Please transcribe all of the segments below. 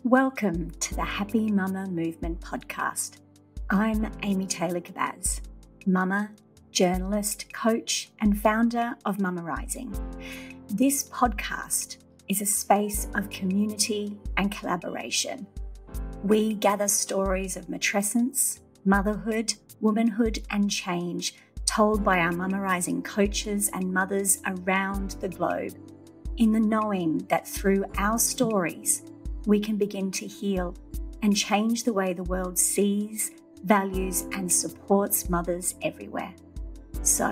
Welcome to the Happy Mama Movement podcast. I'm Amy Taylor-Kabbaz, mama, journalist, coach, and founder of Mama Rising. This podcast is a space of community and collaboration. We gather stories of matrescence, motherhood, womanhood, and change told by our Mama Rising coaches and mothers around the globe, in the knowing that through our stories, we can begin to heal and change the way the world sees, values, and supports mothers everywhere. So,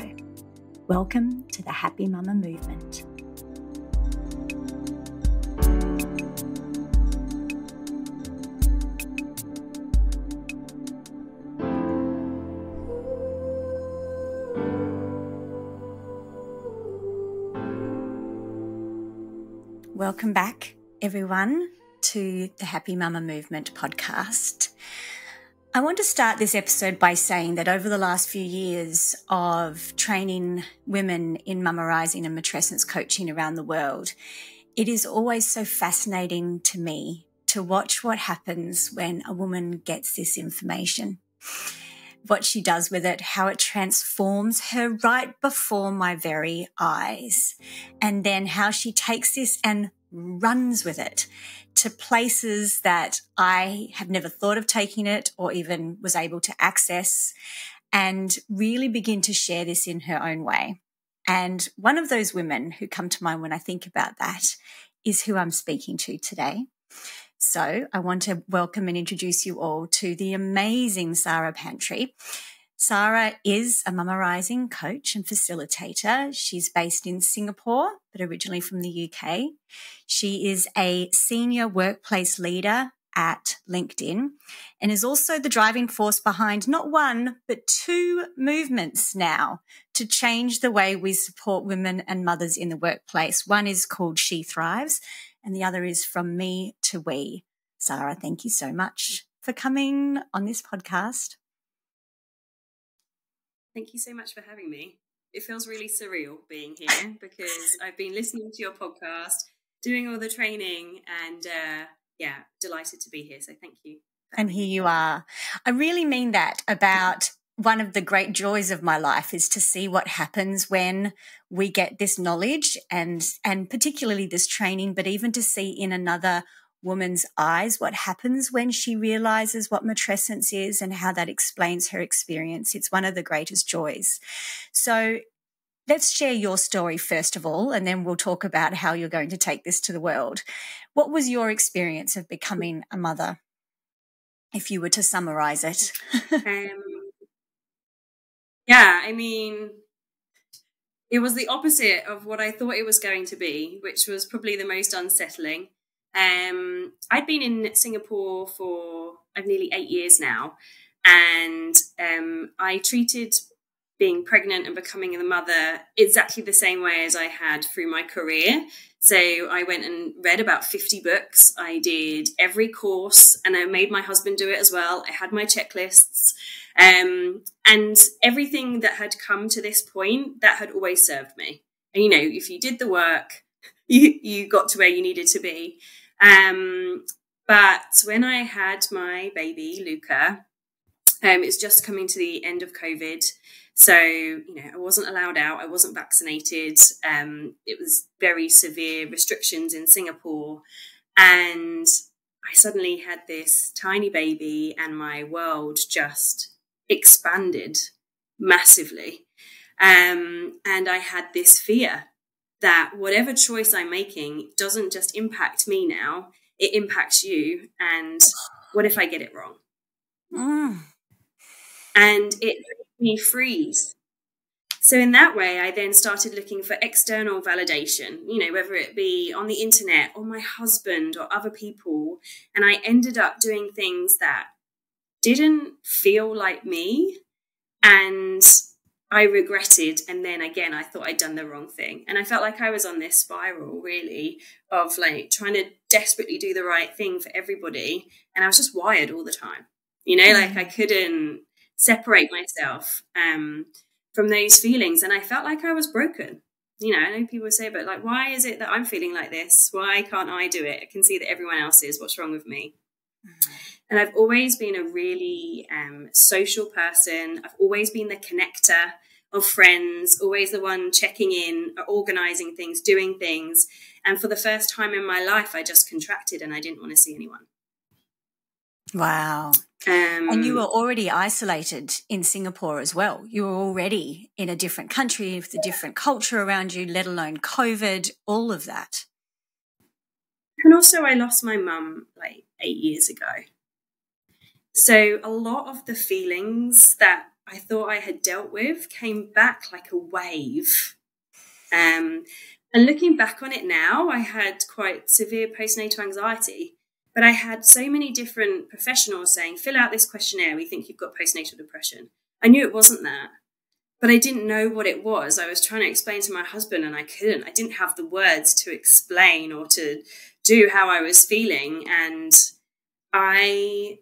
welcome to the Happy Mama Movement. Welcome back, everyone, to the Happy Mama Movement podcast. I want to start this episode by saying that over the last few years of training women in Mama Rising and Matrescence coaching around the world, it is always so fascinating to me to watch what happens when a woman gets this information, what she does with it, how it transforms her right before my very eyes, and then how she takes this and runs with it to places that I have never thought of taking it or even was able to access, and really begin to share this in her own way. And one of those women who come to mind when I think about that is who I'm speaking to today. So I want to welcome and introduce you all to the amazing Sara Pantry. Sara is a Mama Rising coach and facilitator. She's based in Singapore, but originally from the UK. She is a senior workplace leader at LinkedIn and is also the driving force behind not one, but two movements now to change the way we support women and mothers in the workplace. One is called She Thrives, and the other is From Me to We. Sara, thank you so much for coming on this podcast. Thank you so much for having me. It feels really surreal being here because I've been listening to your podcast, doing all the training, and delighted to be here. So thank you. And here you are. I really mean that about one of the great joys of my life is to see what happens when we get this knowledge and particularly this training, but even to see in another woman's eyes what happens when she realizes what matrescence is and how that explains her experience. It's one of the greatest joys. So let's share your story first of all, and then we'll talk about how you're going to take this to the world. What was your experience of becoming a mother, if you were to summarize it? It was the opposite of what I thought it was going to be, which was probably the most unsettling. I'd been in Singapore for nearly 8 years now, and I treated being pregnant and becoming a mother exactly the same way as I had through my career. So I went and read about 50 books. I did every course, and I made my husband do it as well. I had my checklists, and everything that had come to this point, that had always served me. And, you know, if you did the work, you got to where you needed to be. But when I had my baby, Luca, it's just coming to the end of COVID. So, you know, I wasn't allowed out. I wasn't vaccinated. It was very severe restrictions in Singapore. And I suddenly had this tiny baby and my world just expanded massively. And I had this fear that whatever choice I'm making doesn't just impact me now, it impacts you. And what if I get it wrong? And it made me freeze. So in that way, I then started looking for external validation, you know, whether it be on the internet or my husband or other people. And I ended up doing things that didn't feel like me. And I regretted, and then again, I thought I'd done the wrong thing. And I felt like I was on this spiral, really, of like trying to desperately do the right thing for everybody. And I was just wired all the time, you know, like I couldn't separate myself from those feelings. And I felt like I was broken. I know people say, but like, why is it that I'm feeling like this? Why can't I do it? I can see that everyone else is. What's wrong with me? And I've always been a really social person. I've always been the connector of friends, always the one checking in, organising things, doing things. And for the first time in my life, I just contracted and I didn't want to see anyone. Wow. And you were already isolated in Singapore as well. You were already in a different country with a different culture around you, let alone COVID, all of that. And also I lost my mum like 8 years ago. So a lot of the feelings that I thought I had dealt with came back like a wave. And looking back on it now, I had quite severe postnatal anxiety. But I had so many different professionals saying, fill out this questionnaire. We think you've got postnatal depression. I knew it wasn't that, but I didn't know what it was. I was trying to explain to my husband and I couldn't. I didn't have the words to explain or to do how I was feeling. And I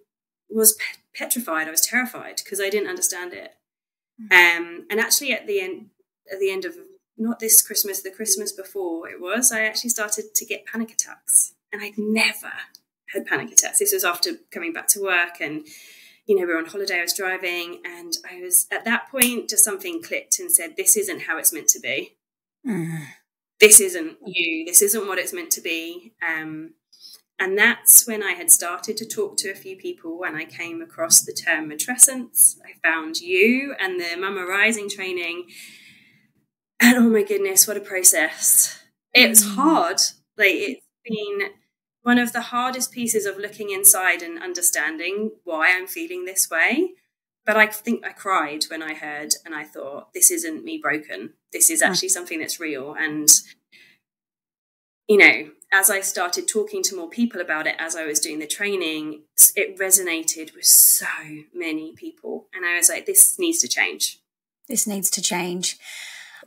was petrified. I was terrified because I didn't understand it. And actually at the end of not this Christmas, the Christmas before I actually started to get panic attacks. And I'd never had panic attacks. This was after coming back to work and, we were on holiday, I was driving, and I was, at that point, just something clicked and said, this isn't how it's meant to be. This isn't you. This isn't what it's meant to be. And that's when I had started to talk to a few people and I came across the term Matrescence. I found you and the Mama Rising training. And oh my goodness, what a process. It was hard. Like, it's been one of the hardest pieces of looking inside and understanding why I'm feeling this way. But I think I cried when I heard and I thought, this isn't me broken. This is actually something that's real. And, as I started talking to more people about it, as I was doing the training, it resonated with so many people. And I was like, this needs to change. This needs to change.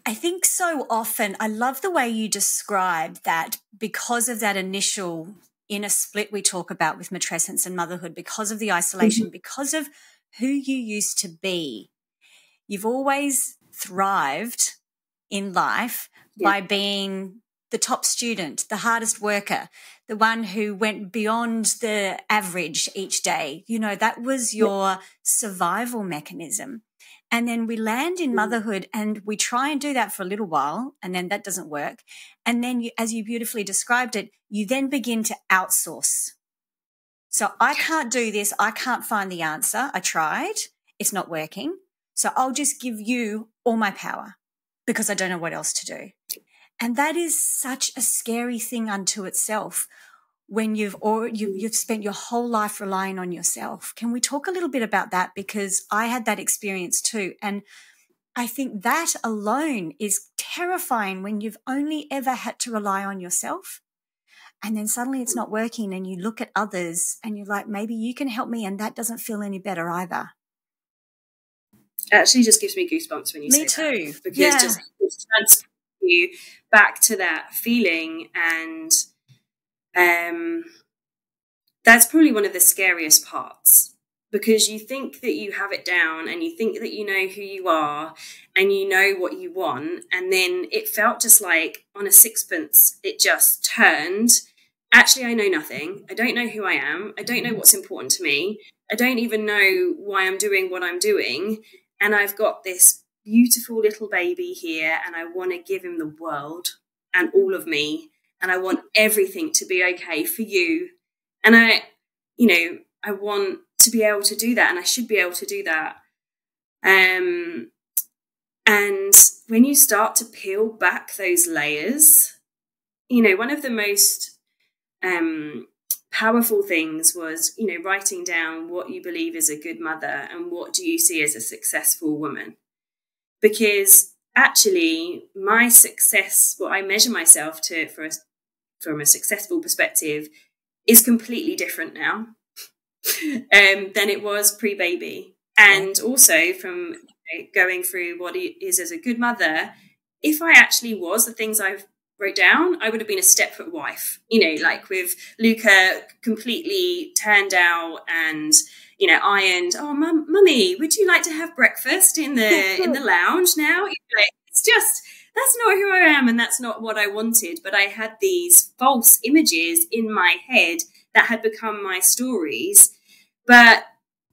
I think so often, I love the way you describe that because of that initial inner split we talk about with matrescence and motherhood, because of the isolation, because of who you used to be, you've always thrived in life by being the top student, the hardest worker, the one who went beyond the average each day. That was your survival mechanism. And then we land in motherhood and we try and do that for a little while and then that doesn't work. And then, as you beautifully described it, you then begin to outsource. So I can't do this. I can't find the answer. I tried. It's not working. So I'll just give you all my power because I don't know what else to do. And that is such a scary thing unto itself. When you've spent your whole life relying on yourself. Can we talk a little bit about that? Because I had that experience too. And I think that alone is terrifying when you've only ever had to rely on yourself. And then suddenly it's not working and you look at others and you're like, maybe you can help me, and that doesn't feel any better either. It actually just gives me goosebumps when you say that. Me too. Because just transports you back to that feeling, and that's probably one of the scariest parts, because you think that you have it down and you think that you know who you are and you know what you want. And then it felt just like on a sixpence, it just turned. Actually, I know nothing. I don't know who I am. I don't know what's important to me. I don't even know why I'm doing what I'm doing. And I've got this beautiful little baby here and I want to give him the world and all of me. And I want everything to be okay for you. And I want to be able to do that, and I should be able to do that. And when you start to peel back those layers, one of the most powerful things was, writing down what you believe is a good mother and what do you see as a successful woman. Because actually my success, what I measure myself to from a successful perspective, is completely different now than it was pre-baby. And also from going through what it is as a good mother, if I actually was the things I've wrote down, I would have been a Stepford wife, like with Luca completely turned out and, ironed. Oh, mummy, would you like to have breakfast in the lounge now? It's just that's not who I am and that's not what I wanted. But I had these false images in my head that had become my stories. But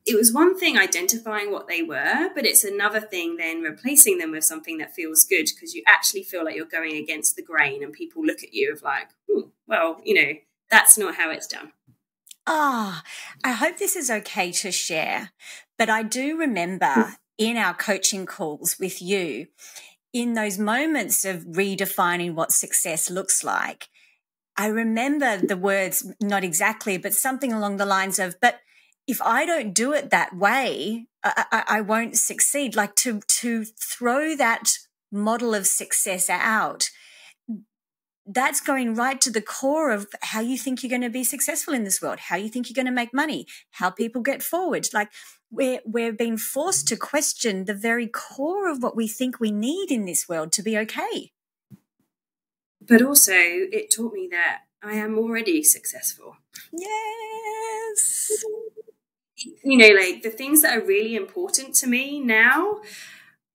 it was one thing identifying what they were, but it's another thing then replacing them with something that feels good, because you actually feel like you're going against the grain and people look at you of like, well, that's not how it's done. I hope this is okay to share, but I do remember in our coaching calls with you, in those moments of redefining what success looks like, I remember the words, not exactly, but something along the lines of, but if I don't do it that way, I won't succeed. Like to throw that model of success out, that's going right to the core of how you think you're going to be successful in this world, how you think you're going to make money, how people get forward. Like we're being forced to question the very core of what we think we need in this world to be okay. But also it taught me that I am already successful. Yes. Like the things that are really important to me now,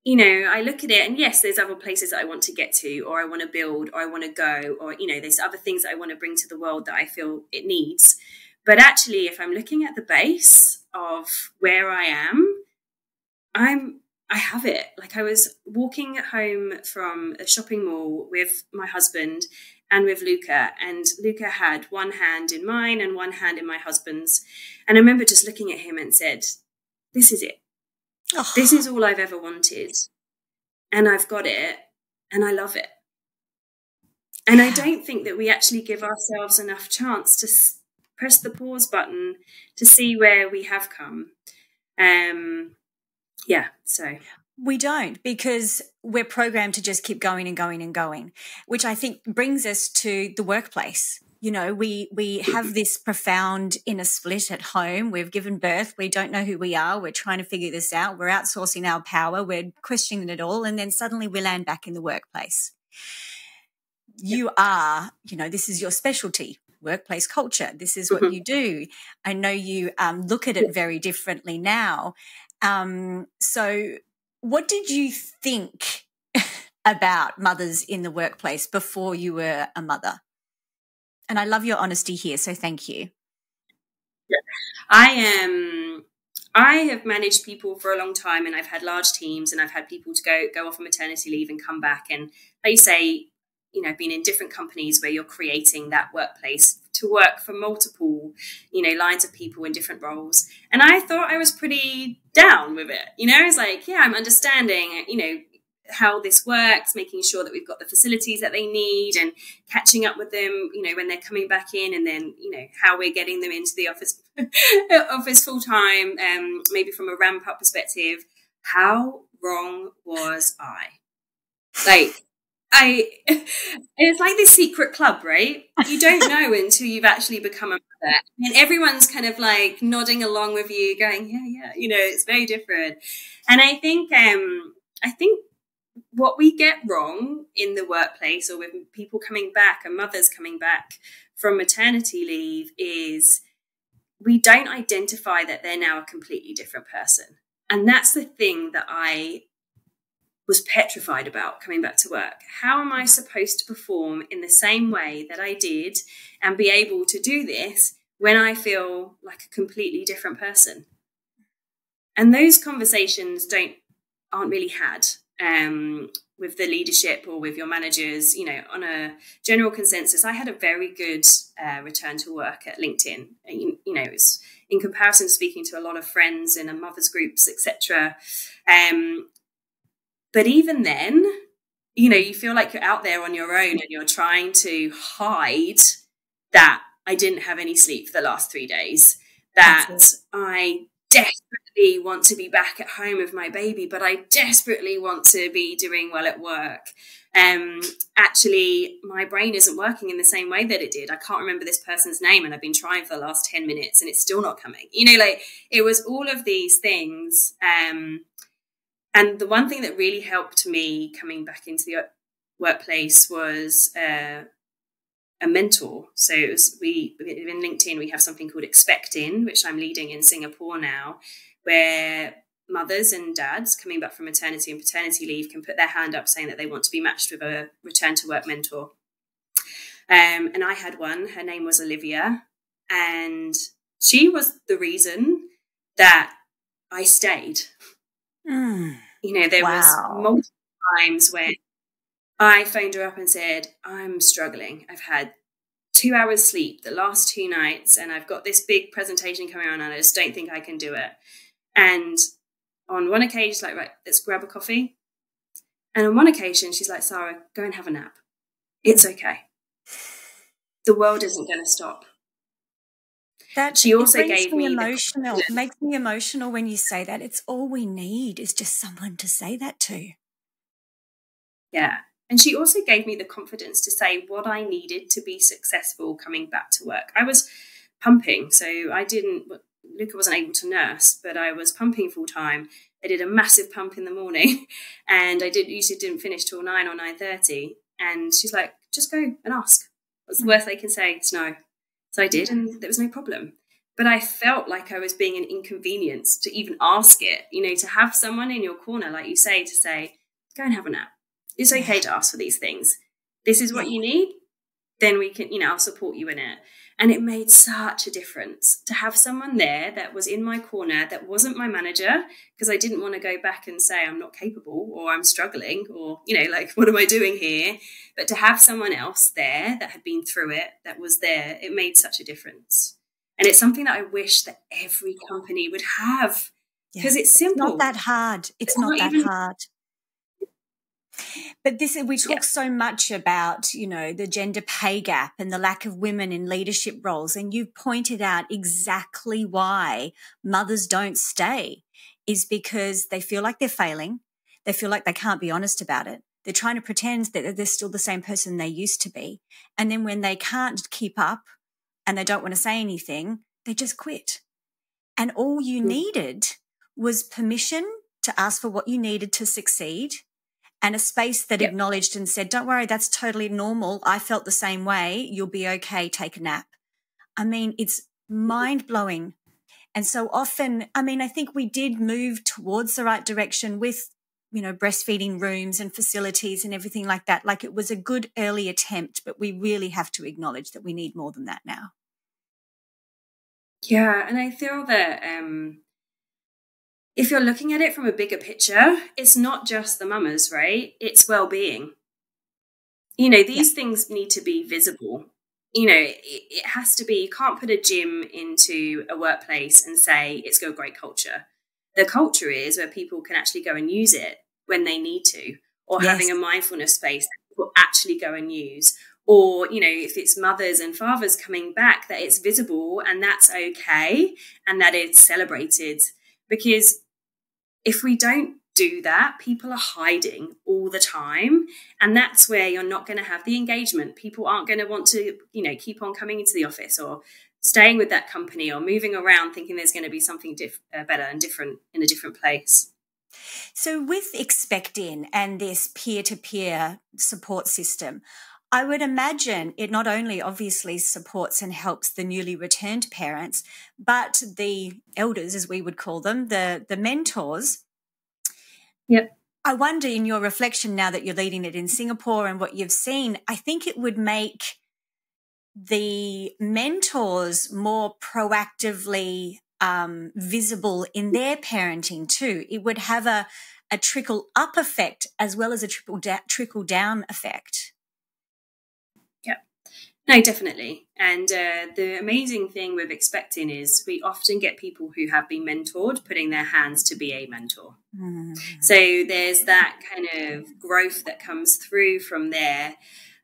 I look at it and yes, there's other places that I want to get to, or I want to build, or I want to go, or, there's other things that I want to bring to the world that I feel it needs. But actually, if I'm looking at the base of where I am, I have it. Like I was walking home from a shopping mall with my husband and with Luca, and Luca had one hand in mine and one hand in my husband's. And I remember just looking at him and said, this is it. Oh. This is all I've ever wanted. And I've got it and I love it. And I don't think that we actually give ourselves enough chance to press the pause button to see where we have come. So we don't, because we're programmed to just keep going and going and going, which I think brings us to the workplace. We have this profound inner split at home. We've given birth. We don't know who we are. We're trying to figure this out. We're outsourcing our power. We're questioning it all. And then suddenly we land back in the workplace. You are, this is your specialty, workplace culture. This is what you do. I know you look at it very differently now. So what did you think about mothers in the workplace before you were a mother? And I love your honesty here, so thank you. I have managed people for a long time, and I've had large teams, and I've had people to go off on maternity leave and come back. And like you say, I've been in different companies where you're creating that workplace to work for multiple, lines of people in different roles. And I thought I was pretty down with it. It's like, yeah, I'm understanding, how this works, making sure that we've got the facilities that they need and catching up with them, when they're coming back in, and then, how we're getting them into the office full time, maybe from a ramp up perspective. How wrong was I? It's like this secret club, right? You don't know until you've actually become a mother, and everyone's kind of like nodding along with you going, yeah, it's very different. And I think what we get wrong in the workplace, or with people coming back and mothers coming back from maternity leave, is we don't identify that they're now a completely different person. And that's the thing that I was petrified about coming back to work. How am I supposed to perform in the same way that I did and be able to do this when I feel like a completely different person? And those conversations aren't really had with the leadership or with your managers. On a general consensus, I had a very good return to work at LinkedIn. It was in comparison to speaking to a lot of friends in a mother's groups, etc. But even then, you feel like you're out there on your own and you're trying to hide that I didn't have any sleep for the last 3 days, that I desperately want to be back at home with my baby, but I desperately want to be doing well at work. Actually, my brain isn't working in the same way that it did. I can't remember this person's name, and I've been trying for the last 10 minutes and it's still not coming. It was all of these things. And the one thing that really helped me coming back into the workplace was a mentor. So in LinkedIn, we have something called Expect In, which I'm leading in Singapore now, where mothers and dads coming back from maternity and paternity leave can put their hand up saying that they want to be matched with a return to work mentor. And I had one. Her name was Olivia, and she was the reason that I stayed. There was multiple times when I phoned her up and said, I'm struggling. I've had 2 hours sleep the last 2 nights, and I've got this big presentation coming on, and I just don't think I can do it. And on one occasion, she's like, right, let's grab a coffee. And on one occasion, she's like, Sara, go and have a nap. It's okay. The world isn't going to stop. She also gave me emotional. It makes me emotional when you say that. It's all we need is just someone to say that to. Yeah. And she also gave me the confidence to say what I needed to be successful coming back to work. I was pumping, so Luca wasn't able to nurse, but I was pumping full time. I did a massive pump in the morning, and I usually didn't finish till 9 or 9:30. And she's like, just go and ask. What's the worst they can say? It's no. So I did, and there was no problem. But I felt like I was being an inconvenience to even ask it, to have someone in your corner, like you say, to say, go and have a nap. It's okay to ask for these things. This is what you need. Then we can, I'll support you in it. And it made such a difference to have someone there that was in my corner, that wasn't my manager, because I didn't want to go back and say I'm not capable or I'm struggling or, what am I doing here? But to have someone else there that had been through it, that was there, it made such a difference. And it's something that I wish that every company would have, because it's simple. It's not that hard. It's not that hard. But we talk so much about, the gender pay gap and the lack of women in leadership roles. And you've pointed out exactly why mothers don't stay is because they feel like they're failing. They feel like they can't be honest about it. They're trying to pretend that they're still the same person they used to be. And then when they can't keep up and they don't want to say anything, they just quit. And all you needed was permission to ask for what you needed to succeed, and a space that acknowledged and said, don't worry, that's totally normal. I felt the same way. You'll be okay. Take a nap. I mean, it's mind-blowing. And so often, I think we did move towards the right direction with, breastfeeding rooms and facilities and everything like that. Like, it was a good early attempt, but we really have to acknowledge that we need more than that now. Yeah, and I feel that if you're looking at it from a bigger picture, it's not just the mamas, right? It's well-being. These things need to be visible. It has to be, you can't put a gym into a workplace and say it's got a great culture. The culture is where people can actually go and use it when they need to, or having a mindfulness space that people actually go and use. Or, if it's mothers and fathers coming back, that it's visible and that's okay and that it's celebrated. Because if we don't do that, people are hiding all the time. And that's where you're not going to have the engagement. People aren't going to want to, keep on coming into the office or staying with that company or moving around thinking there's going to be something better and different in a different place. So with Expect In and this peer-to-peer support system, I would imagine it not only obviously supports and helps the newly returned parents, but the elders, as we would call them, the mentors. Yep. I wonder, in your reflection now that you're leading it in Singapore and what you've seen, I think it would make the mentors more proactively visible in their parenting too. It would have a trickle-up effect as well as a trickle-down effect. No, definitely. And the amazing thing with Expecting is we often get people who have been mentored putting their hands to be a mentor. So there's that kind of growth that comes through from there.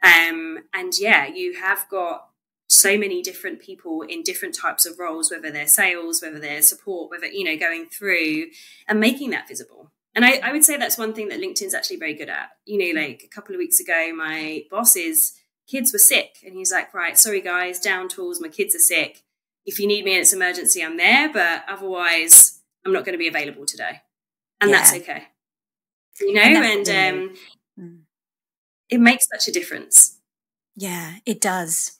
And you have got so many different people in different types of roles, whether they're sales, whether they're support, whether, going through and making that visible. And I would say that's one thing that LinkedIn's actually very good at. Like a couple of weeks ago, my boss's kids were sick and he's like, right, sorry guys, down tools, my kids are sick. If you need me and it's emergency, I'm there, but otherwise I'm not going to be available today. And that's okay. And it makes such a difference. Yeah, it does.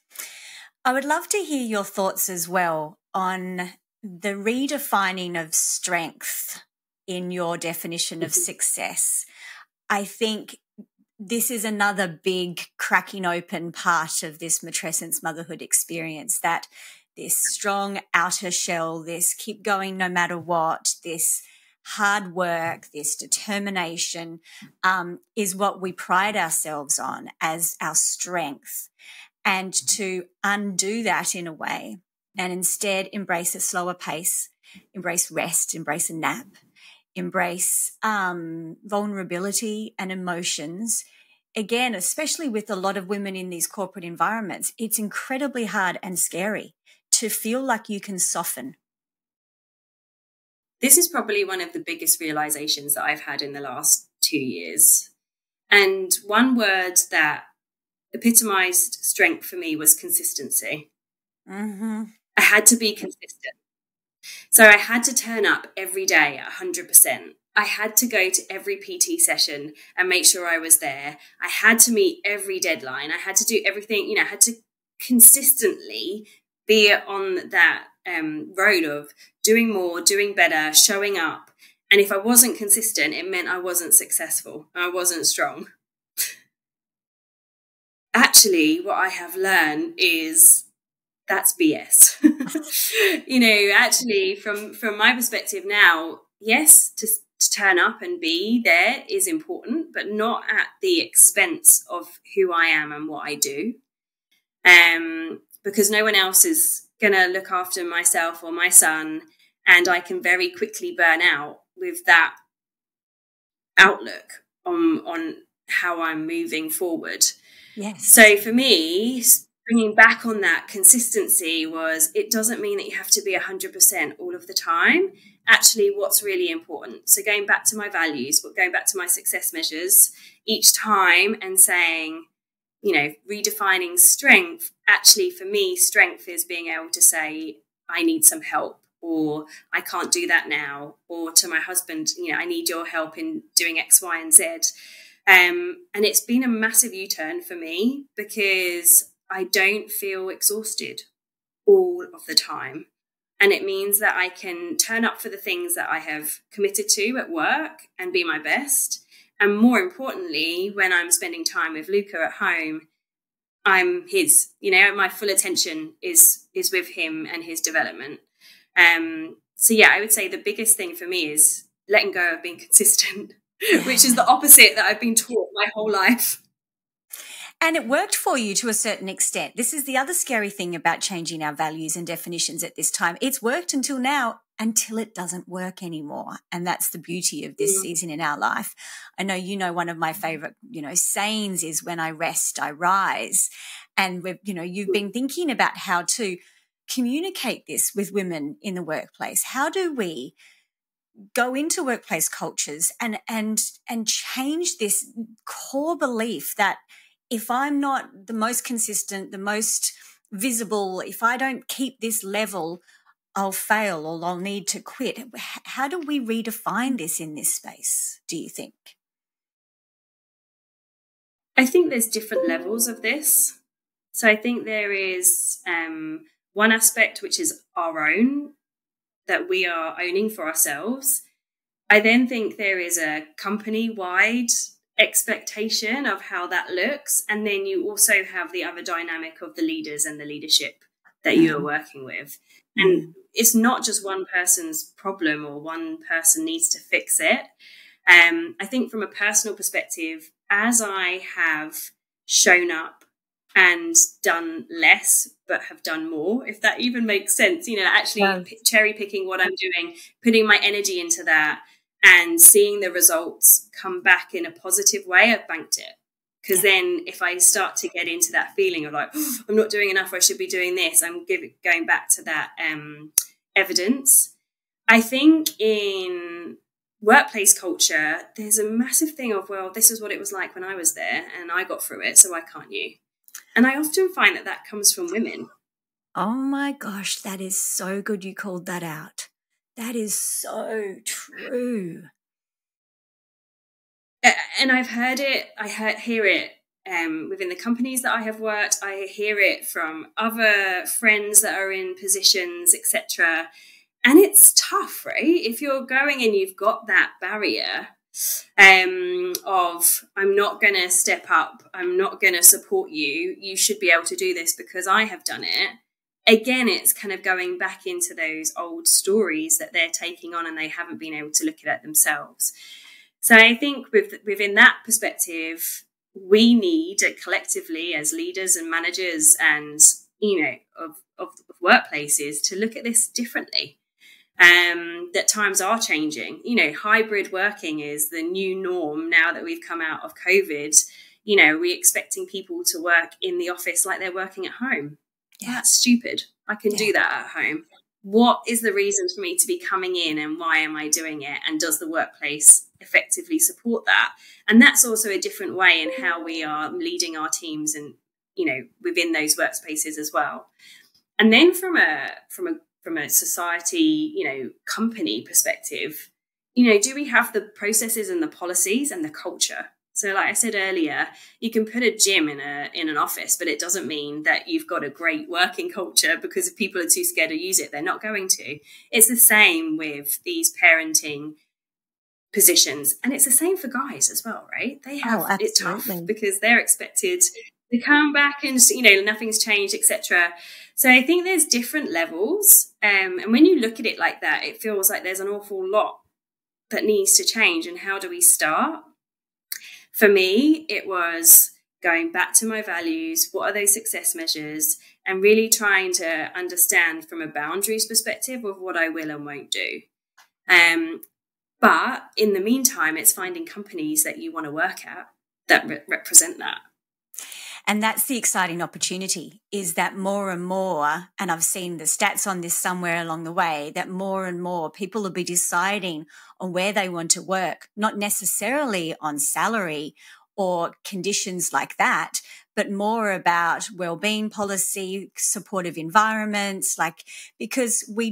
I would love to hear your thoughts as well on the redefining of strength in your definition of success. I think this is another big cracking open part of this matrescence motherhood experience, that this strong outer shell, this keep going no matter what, this hard work, this determination is what we pride ourselves on as our strength. And to undo that in a way and instead embrace a slower pace, embrace rest, embrace a nap, embrace vulnerability and emotions. Again, especially with a lot of women in these corporate environments, it's incredibly hard and scary to feel like you can soften. This is probably one of the biggest realizations that I've had in the last 2 years. And one word that epitomized strength for me was consistency. Mm-hmm. I had to be consistent. So I had to turn up every day at 100%. I had to go to every PT session and make sure I was there. I had to meet every deadline. I had to do everything, I had to consistently be on that road of doing more, doing better, showing up. And if I wasn't consistent, it meant I wasn't successful. I wasn't strong. Actually, what I have learned is that's BS. Actually, from my perspective now, yes, to turn up and be there is important, but not at the expense of who I am and what I do. Because no one else is going to look after myself or my son, and I can very quickly burn out with that outlook on how I'm moving forward. Yes. So for me, bringing back on that consistency was, it doesn't mean that you have to be 100% all of the time. Actually, what's really important. So going back to my values, but going back to my success measures each time and saying, redefining strength. Actually, for me, strength is being able to say, I need some help, or I can't do that now, or to my husband, I need your help in doing X, Y, and Z. And it's been a massive U-turn for me because I don't feel exhausted all of the time. And it means that I can turn up for the things that I have committed to at work and be my best. And more importantly, when I'm spending time with Luca at home, I'm his, my full attention is with him and his development. So yeah, I would say the biggest thing for me is letting go of being consistent, which is the opposite that I've been taught my whole life. And it worked for you to a certain extent. This is the other scary thing about changing our values and definitions at this time. It's worked until now, until it doesn't work anymore. And that's the beauty of this season in our life. I know, one of my favorite, sayings is, when I rest, I rise. And you've been thinking about how to communicate this with women in the workplace. How do we go into workplace cultures and change this core belief that if I'm not the most consistent, the most visible, if I don't keep this level, I'll fail or I'll need to quit? How do we redefine this in this space, do you think? I think there's different levels of this. So I think there is one aspect which is our own, that we are owning for ourselves. I then think there is a company-wide expectation of how that looks. And then you also have the other dynamic of the leaders and the leadership that you are working with. And it's not just one person's problem or one person needs to fix it. I think from a personal perspective, as I have shown up and done less, but have done more, if that even makes sense, actually cherry picking what I'm doing, putting my energy into that, and seeing the results come back in a positive way, I've banked it. Because then if I start to get into that feeling of like, oh, I'm not doing enough, I should be doing this, I'm going back to that evidence. I think in workplace culture, there's a massive thing of, well, this is what it was like when I was there and I got through it, so why can't you? And I often find that comes from women. Oh my gosh, that is so good you called that out. That is so true. And I've heard it, hear it within the companies that I have worked. I hear it from other friends that are in positions, etc. And it's tough, right? If you're going and you've got that barrier of, I'm not going to step up, I'm not going to support you, you should be able to do this because I have done it. Again, it's kind of going back into those old stories that they're taking on and they haven't been able to look at it themselves. So I think within that perspective, we need collectively as leaders and managers and, of workplaces to look at this differently. That times are changing. Hybrid working is the new norm now that we've come out of COVID. We're expecting people to work in the office like they're working at home. Yeah. That's stupid. I can do that at home. What is the reason for me to be coming in and why am I doing it? And does the workplace effectively support that? And that's also a different way in how we are leading our teams and, within those workspaces as well. And then from a society, company perspective, do we have the processes and the policies and the culture? So like I said earlier, you can put a gym in an office, but it doesn't mean that you've got a great working culture, because if people are too scared to use it, they're not going to. It's the same with these parenting positions. And it's the same for guys as well, right? They have it tough because they're expected to come back and, nothing's changed, etc. So I think there's different levels. And when you look at it like that, it feels like there's an awful lot that needs to change. And how do we start? For me, it was going back to my values. What are those success measures? And really trying to understand from a boundaries perspective of what I will and won't do. But in the meantime, it's finding companies that you want to work at that represent that. And that's the exciting opportunity, is that more and more, and I've seen the stats on this somewhere along the way, that more and more people will be deciding on where they want to work, not necessarily on salary or conditions like that, but more about wellbeing policy, supportive environments, because we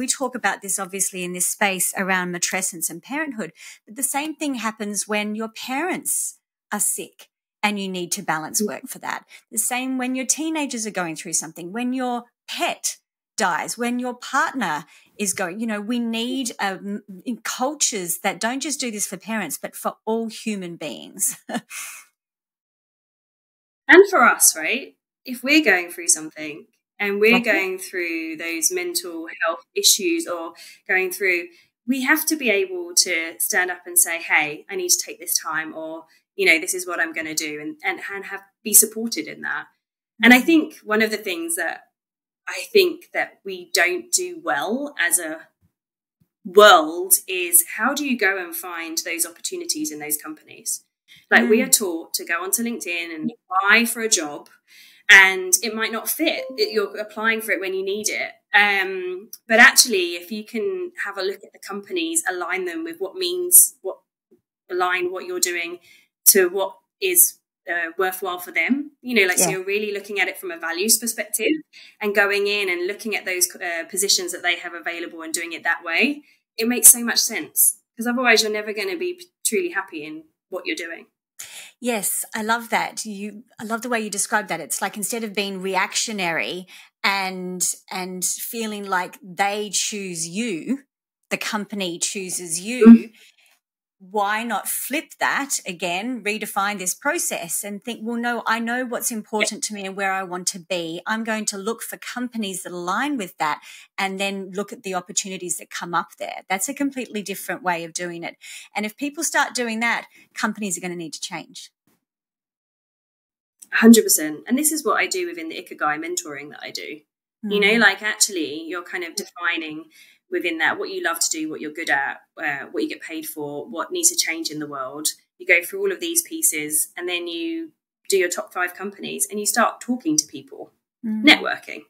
talk about this obviously in this space around matrescence and parenthood, but the same thing happens when your parents are sick and you need to balance work for that. The same when your teenagers are going through something, when your pet dies, when your partner is going, we need cultures that don't just do this for parents, but for all human beings. And for us, right? If we're going through something and we're going through those mental health issues or going through, we have to be able to stand up and say, hey, I need to take this time, or, this is what I'm going to do, and be supported in that. And I think one of the things that I think that we don't do well as a world is, how do you go and find those opportunities in those companies? Like we are taught to go onto LinkedIn and apply for a job, and it might not fit. You're applying for it when you need it. But actually, if you can have a look at the companies, align them with align what you're doing to what is worthwhile for them. So you're really looking at it from a values perspective and going in and looking at those positions that they have available and doing it that way. It makes so much sense, because otherwise you're never going to be truly happy in what you're doing. Yes, I love that. I love the way you describe that. It's like, instead of being reactionary and feeling like they choose you, the company chooses you, why not flip that again, redefine this process and think, well, no, I know what's important to me and where I want to be. I'm going to look for companies that align with that and then look at the opportunities that come up there. That's a completely different way of doing it. And if people start doing that, companies are going to need to change. 100%. And this is what I do within the Ikigai mentoring that I do. Actually, you're kind of defining within that what you love to do, what you're good at, what you get paid for, what needs to change in the world. You go through all of these pieces, and then you do your top 5 companies and you start talking to people, networking,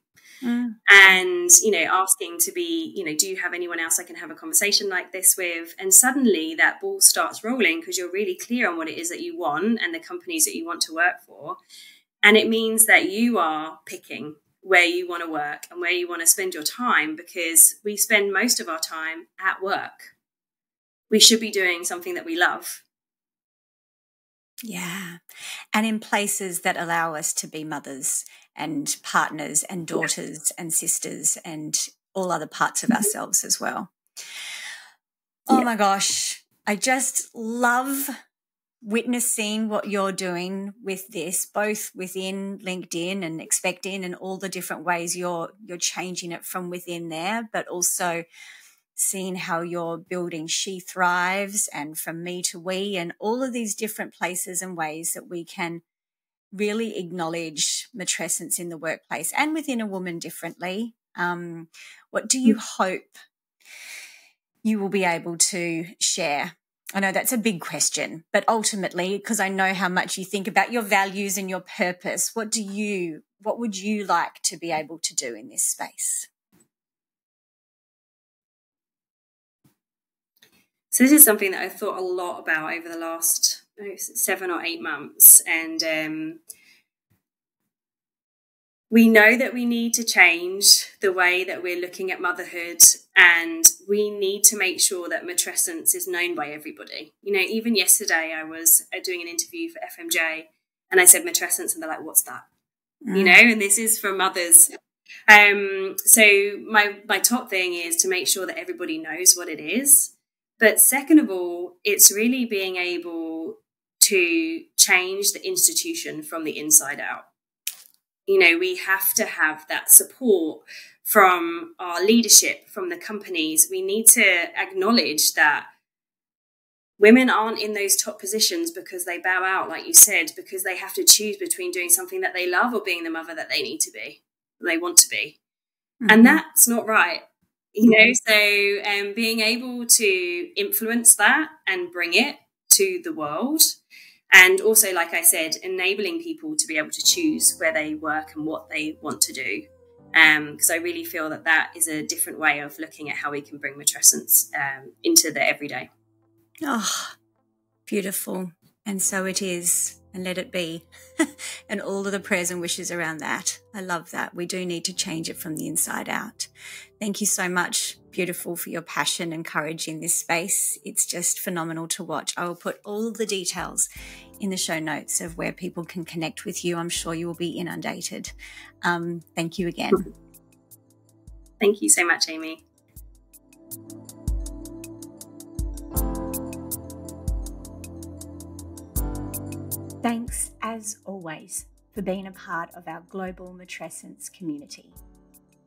and, asking to be, do you have anyone else I can have a conversation like this with? And suddenly that ball starts rolling, because you're really clear on what it is that you want and the companies that you want to work for. And it means that you are picking where you want to work and where you want to spend your time, because we spend most of our time at work. We should be doing something that we love. Yeah. And in places that allow us to be mothers and partners and daughters and sisters and all other parts of ourselves as well. Oh my gosh, I just love witnessing what you're doing with this, both within LinkedIn and Expecting and all the different ways you're changing it from within there, but also seeing how you're building She Thrives and From Me to We and all of these different places and ways that we can really acknowledge matrescence in the workplace and within a woman differently. What do you hope you will be able to share? I know that's a big question, but ultimately, because I know how much you think about your values and your purpose, what would you like to be able to do in this space? So this is something that I've thought a lot about over the last 7 or 8 months. And we know that we need to change the way that we're looking at motherhood, and we need to make sure that matrescence is known by everybody. You know, even yesterday I was doing an interview for FMJ and I said matrescence and they're like, what's that? You know, and this is for mothers. So my top thing is to make sure that everybody knows what it is. But second of all, it's really being able to change the institution from the inside out. You know, we have to have that support from our leadership, from the companies. We need to acknowledge that women aren't in those top positions because they bow out, like you said, because they have to choose between doing something that they love or being the mother that they need to be, they want to be. Mm-hmm. And that's not right. You know, so being able to influence that and bring it to the world, and also, like I said, enabling people to be able to choose where they work and what they want to do. Because I really feel that that is a different way of looking at how we can bring matrescence into the everyday. Oh, beautiful. And so it is, and let it be. And all of the prayers and wishes around that. I love that. We do need to change it from the inside out. Thank you so much, beautiful, for your passion and courage in this space. It's just phenomenal to watch. I will put all the details in the show notes of where people can connect with you. I'm sure you will be inundated. Thank you again. Thank you so much, Amy. Thanks, as always, for being a part of our global matrescence community.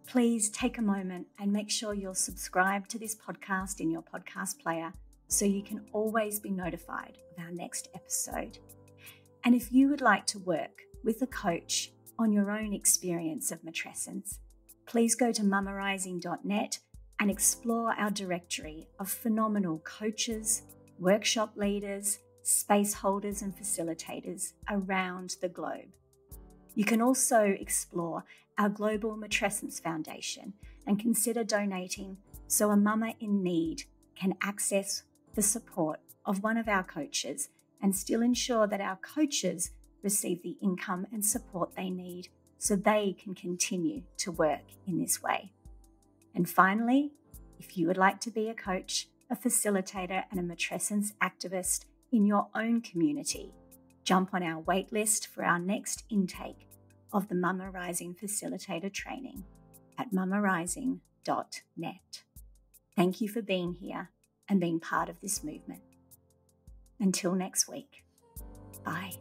Please take a moment and make sure you're subscribed to this podcast in your podcast player so you can always be notified of our next episode. And if you would like to work with a coach on your own experience of matrescence, please go to mamarising.net and explore our directory of phenomenal coaches, workshop leaders, space holders and facilitators around the globe. You can also explore our Global Matrescence Foundation and consider donating so a mama in need can access the support of one of our coaches and still ensure that our coaches receive the income and support they need so they can continue to work in this way. And finally, if you would like to be a coach, a facilitator and a matrescence activist in your own community, jump on our waitlist for our next intake of the Mama Rising Facilitator Training at mamarising.net. Thank you for being here and being part of this movement. Until next week, bye.